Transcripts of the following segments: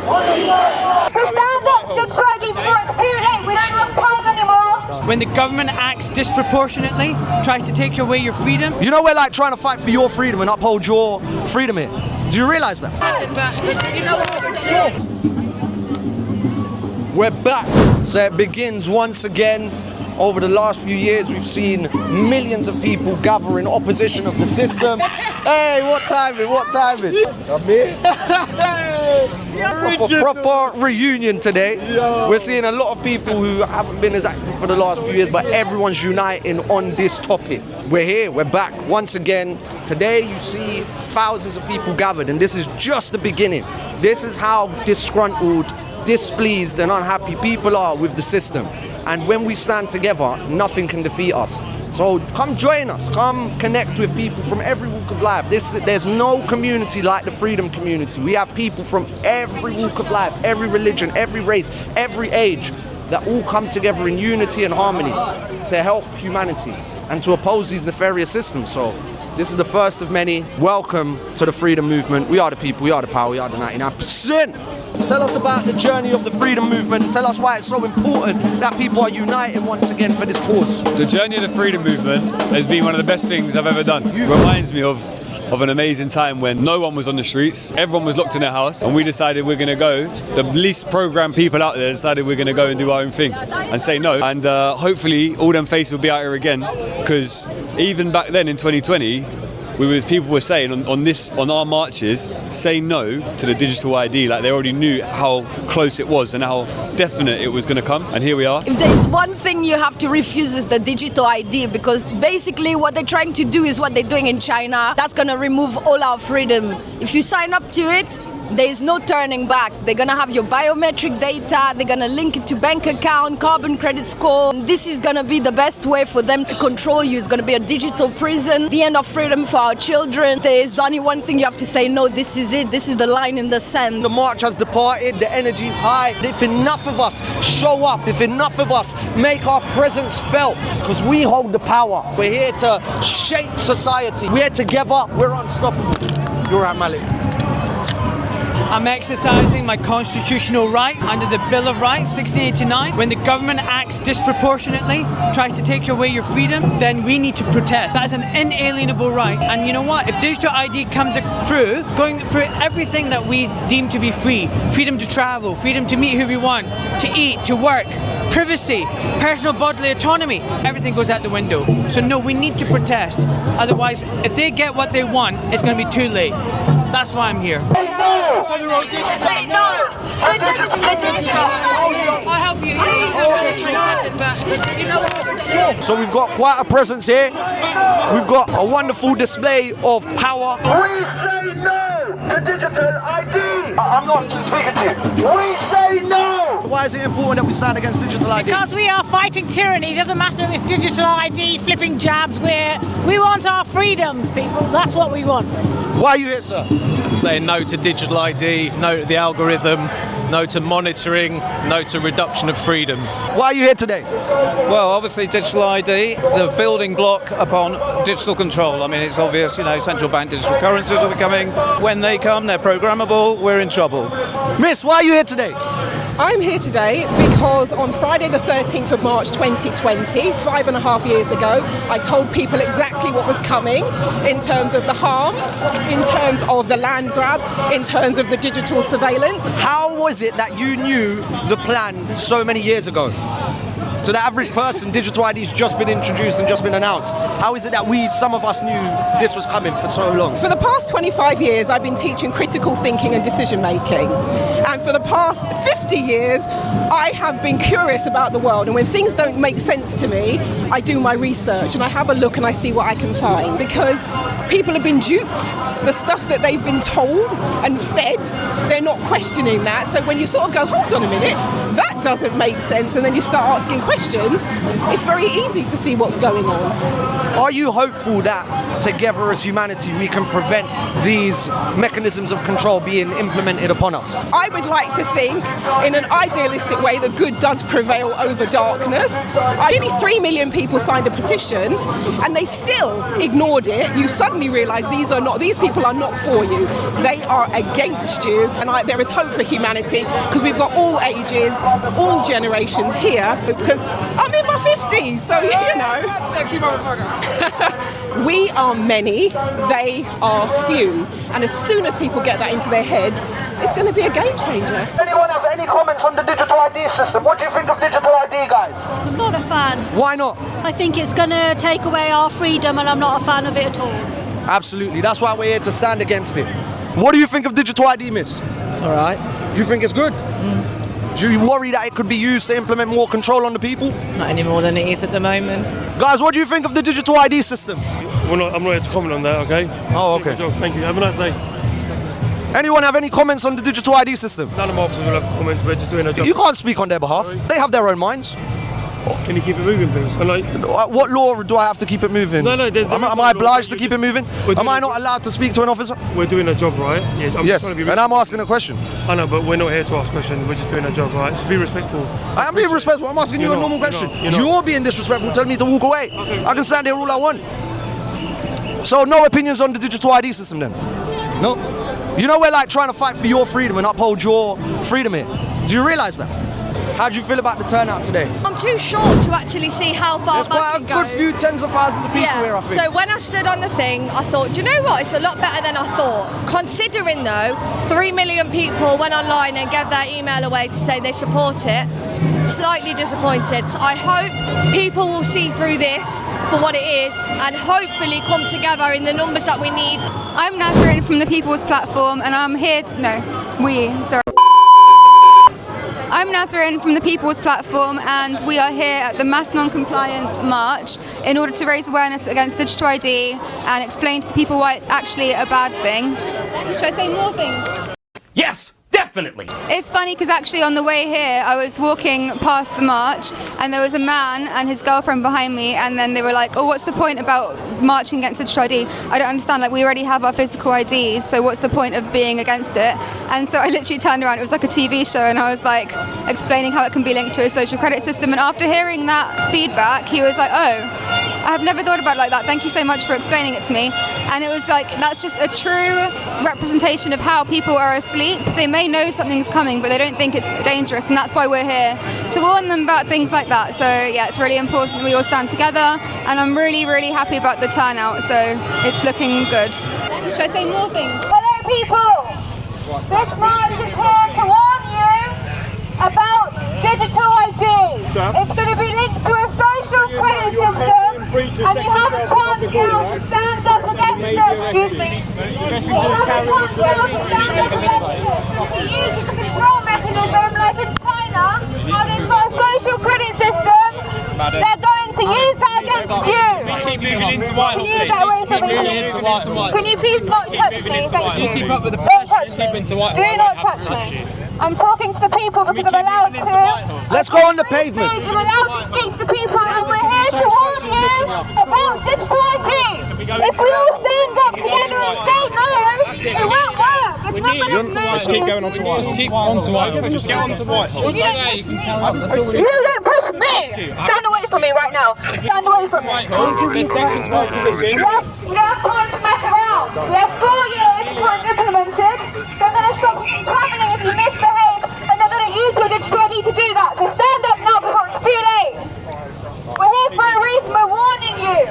So stand up, stick striking before it's too late. We don't have time anymore. When the government acts disproportionately, tries to take away your freedom. You know we're like trying to fight for your freedom and uphold your freedom here. Do you realise that? We're back. So it begins once again. Over the last few years, we've seen millions of people gather in opposition of the system. Hey, what timing? What timing? Proper reunion today. We're seeing a lot of people who haven't been as active for the last few years, but everyone's uniting on this topic. We're here, we're back once again. Today you see thousands of people gathered, and this is just the beginning. This is how disgruntled, displeased and unhappy people are with the system. And when we stand together, nothing can defeat us. So come join us, come connect with people from every walk of life. There's no community like the freedom community. We have people from every walk of life, every religion, every race, every age, that all come together in unity and harmony to help humanity and to oppose these nefarious systems. So this is the first of many. Welcome to the freedom movement. We are the people, we are the power, we are the 99%. Tell us about the journey of the freedom movement. Tell us why it's so important that people are uniting once again for this cause. The journey of the freedom movement has been one of the best things I've ever done. It reminds me of an amazing time when no one was on the streets, everyone was locked in their house, and we decided we're going to go. The least programmed people out there decided we're going to go and do our own thing and say no. And hopefully all them faces will be out here again, because even back then in 2020, people were saying on our marches, say no to the digital ID. Like, they already knew how close it was and how definite it was going to come, and here we are. If there's one thing you have to refuse, is the digital ID, because basically what they're trying to do is what they're doing in China. That's going to remove all our freedom. If you sign up to it, there is no turning back. They're going to have your biometric data, they're going to link it to bank account, carbon credit score. This is going to be the best way for them to control you. It's going to be a digital prison, the end of freedom for our children. There's only one thing you have to say, no, this is it. This is the line in the sand. The march has departed, the energy's high. If enough of us show up, if enough of us make our presence felt, because we hold the power. We're here to shape society. We're together, we're unstoppable. You're right, Malik. I'm exercising my constitutional right under the Bill of Rights, 1689. When the government acts disproportionately, tries to take away your freedom, then we need to protest. That is an inalienable right. And you know what? If digital ID comes through, going through everything that we deem to be free, freedom to travel, freedom to meet who we want, to eat, to work, privacy, personal bodily autonomy, everything goes out the window. So no, we need to protest. Otherwise, if they get what they want, it's going to be too late. That's why I'm here. I'll help you. So we've got quite a presence here. We've got a wonderful display of power. We say no to digital ID. I'm not speaking to you. We say no. Why is it important that we stand against digital ID? Because we are fighting tyranny. It doesn't matter if it's digital ID, flipping jabs. We want our freedoms, people. That's what we want. Why are you here, sir? Saying no to digital ID, no to the algorithm, no to monitoring, no to reduction of freedoms. Why are you here today? Well, obviously digital ID, the building block upon digital control. I mean, it's obvious, central bank digital currencies are coming. When they come, they're programmable, we're in trouble. Miss, why are you here today? I'm here today because on Friday the 13th of March 2020, 5.5 years ago, I told people exactly what was coming in terms of the harms, in terms of the land grab, in terms of the digital surveillance. How was it that you knew the plan so many years ago? To the average person, digital ID's just been introduced and just been announced. How is it that some of us knew this was coming for so long? For the past 25 years, I've been teaching critical thinking and decision making. And for the past 50 years, I have been curious about the world. And when things don't make sense to me, I do my research and I have a look and I see what I can find. Because people have been duped. The stuff that they've been told and fed, they're not questioning that. So when you sort of go, hold on a minute, that doesn't make sense, and then you start asking questions, it's very easy to see what's going on. Are you hopeful that together as humanity we can prevent these mechanisms of control being implemented upon us? I would like to think, in an idealistic way, that good does prevail over darkness. Only 3 million people signed a petition and they still ignored it. You suddenly suddenly realise these people are not for you. They are against you. And there is hope for humanity because we've got all ages, all generations here. Because I'm in my 50s, so you know. Sexy motherfucker. We are many, they are few. And as soon as people get that into their heads, it's going to be a game changer. Anyone have any comments on the digital ID system? What do you think of digital ID, guys? I'm not a fan. Why not? I think it's going to take away our freedom, and I'm not a fan of it at all. Absolutely. That's why we're here to stand against it. What do you think of digital ID, miss? All right. You think it's good? Do you worry that it could be used to implement more control on the people? Not any more than it is at the moment. Guys, what do you think of the digital ID system? I'm not here to comment on that, okay? Oh, okay. Thank you. Have a nice day. Anyone have any comments on the digital ID system? None of my officers will have comments. We're just doing a job. You can't speak on their behalf. Sorry? They have their own minds. Can you keep it moving, please? What law do I have to keep it moving? No, am I obliged to keep it moving? Am I not allowed to speak to an officer? We're doing a job, right? Yes. Yes, and I'm asking a question. I know, but we're not here to ask questions. We're just doing a job, right? Just be respectful. I am being respectful. I'm asking you a normal question. You're being disrespectful, telling me to walk away. Okay. I can stand here all I want. So no opinions on the digital ID system then? No? You know we're like trying to fight for your freedom and uphold your freedom here. Do you realise that? How do you feel about the turnout today? I'm too short to actually see how far There's back quite a good few tens of thousands of people here, I think. So when I stood on the thing, I thought, do you know what? It's a lot better than I thought. Considering though, 3 million people went online and gave their email away to say they support it. Slightly disappointed. I hope people will see through this for what it is and hopefully come together in the numbers that we need. I'm Nazarene from the People's Platform and I'm here, I'm Nazarene from the People's Platform and we are here at the Mass Non-Compliance March in order to raise awareness against digital ID and explain to the people why it's actually a bad thing. Should I say more things? Yes! Definitely. It's funny because actually on the way here I was walking past the march and there was a man and his girlfriend behind me and then they were like, oh, what's the point about marching against digital ID? I don't understand, like we already have our physical IDs, so what's the point of being against it? And so I literally turned around, it was like a TV show and I was like explaining how it can be linked to a social credit system, and after hearing that feedback he was like, oh, I have never thought about it like that, thank you so much for explaining it to me. And it was like, that's just a true representation of how people are asleep. They may know something's coming, but they don't think it's dangerous, and that's why we're here, to warn them about things like that. So yeah, it's really important that we all stand together, and I'm really, really happy about the turnout, so it's looking good. Should I say more things? Hello people! This march is here to warn you about digital ID. It's going to be linked to a social credit system, and you have a chance now to stand up against it. Excuse me. You have a chance now to stand up against it. To use the control mechanism like in China, how they've got a social credit system, they're going to use that against you. Keep moving into Whitehall, Can you get away from me? Can you please not touch me? Thank you. Don't touch me. Do not touch me. I'm talking to the people because I'm allowed to. Let's go on the pavement. I'm allowed to speak to the people, and we're here to warn you about digital ID. If we all stand up together and say no, it won't work. It's not going to move. Just keep going on to Whitehall. Just keep on to Whitehall. Just get on to Whitehall. You don't push me. Stand away from me right now. Stand away from me. There's sections of opposition. We don't have time to mess around. We have 4 years before it's implemented. They're going to stop travelling if you misbehave, and they're going to use your digital ID to do that. So stand up now before it's too late. We're here for a reason. We're warning you.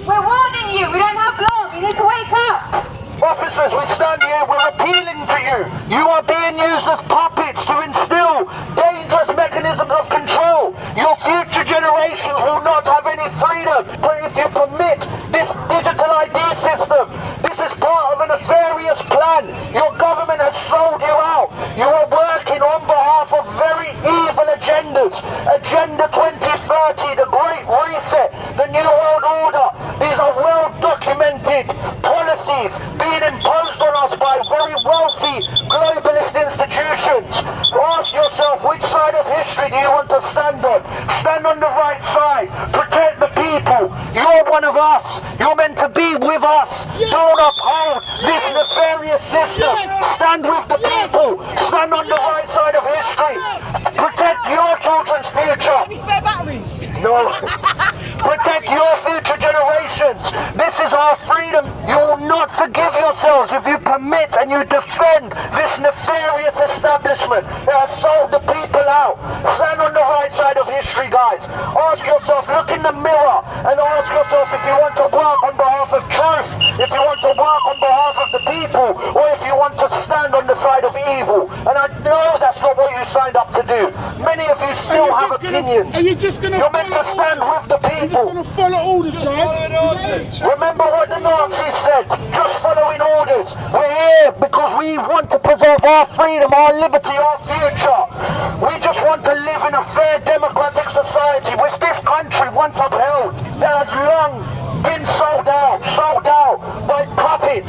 We're warning you. We don't have long. You need to wake up. Officers, we stand here, we're appealing to you. You are being used as puppets to instill dangerous mechanisms of control. Your future generations will not have any freedom. But if you permit this digital ID system, this is part of a nefarious plan. Your government has sold you out. You are working on behalf of very evil agendas. Agenda 2030, the Great Reset, the New World Order. These are well-documented policies being imposed on us by very wealthy globalist institutions. Ask yourself, which side of history do you want to stand on? Stand on the right side. Protect the people. You're one of us. You're meant to be with us. Don't uphold this nefarious system. Stand with the people. Stand on the right side of history. Protect your children's future. Any spare batteries? No. Protect your future generations. This is our freedom. You not forgive yourselves if you permit and you defend this nefarious establishment that has sold the people out. Stand on the right side of history, guys. Ask yourself, look in the mirror and ask yourself if you want to work on behalf of truth, if you want to work on behalf of the people, or if you want to stand on the side of evil. And I know that's not what you signed up to do. Many of you still have opinions. You're meant to stand with the people. Follow orders, guys. Remember what the Nazis said, just following orders. We're here because we want to preserve our freedom, our liberty, our future. We just want to live in a fair democratic society which this country once upheld. That has long been sold out by puppet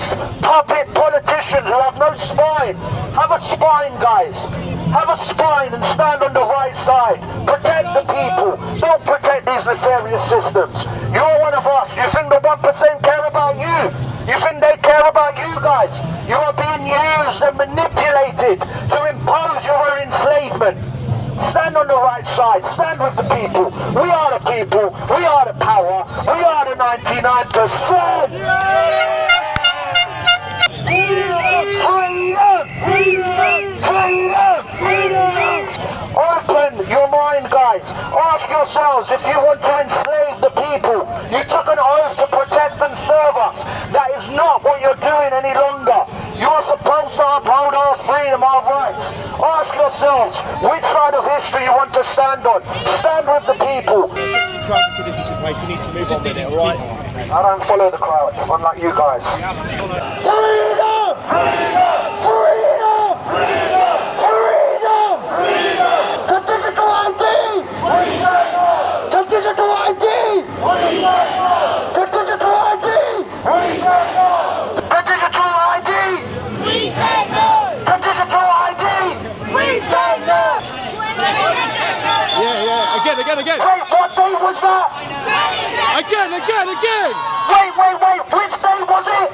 politicians who have no spine. Have a spine, guys. Have a spine and stand on the right side. Protect the people. Don't protect these nefarious systems. You're one of us. You think the 1% care about you? You think they care about you guys? You are being used and manipulated to impose your own enslavement. Stand on the right side. Stand with the people. We are the people. We are the power. We are the 99%. Open your mind, guys. Ask yourselves if you want to enslave the people. You took an oath to protect and serve us. That is not what you're doing any longer. You are supposed to uphold our freedom, our rights. Ask yourselves which side of history you want to stand on. Stand with the people. I don't follow the crowd, unlike you guys. Freedom! Freedom! Freedom! Freedom! Freedom! Freedom! To digital ID! To digital ID! To digital ID! To digital ID! We say no! To digital ID! We say no! Yeah, again. Wait, what day was that? Again. Wait, which day was it?